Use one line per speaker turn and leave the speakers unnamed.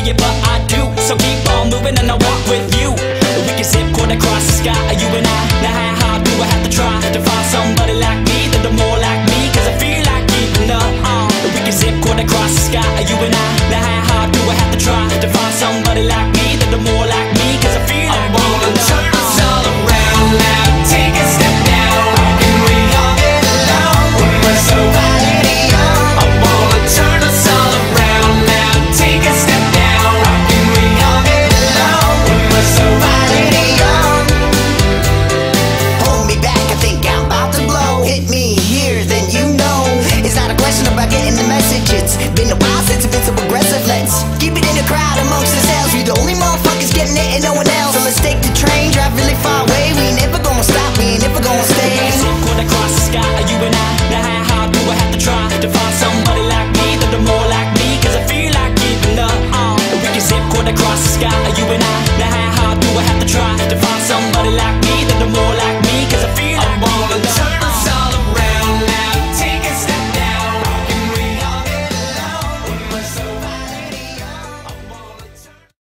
it, but I do. So keep on moving and I'll walk with you. We can zip cord across the sky, you and I. Now how hard do I have to try to find somebody like me, that are more like me? Cause I feel like keeping up. We can zip cord across the sky, you and I. Now how hard do I have to try to find somebody like me, that are more like me? Cause I feel like keeping up.
Turn us all around now, take a step down. Can we all get along? We're so mighty young. I wanna turn us all around now, take a step down. Can we all get along? We're so mighty young.
Hold me back, I think I'm about to blow. Hit me here, then you know it's not a question about getting the message. It's been a while since it's been so aggressive. Let's keep it in the crowd amongst ourselves. We the only motherfuckers getting it and no one else. So let's take the train, drive really far away. We ain't never gonna stop, we ain't never gonna stay.
Zip cord across the sky, you and I. Now how hard do I have to try to find somebody like me, that are more like me? Cause I feel like keeping up. We can zip cord across the sky, you and I. Now how hard do I have to try to find somebody like me, that are more like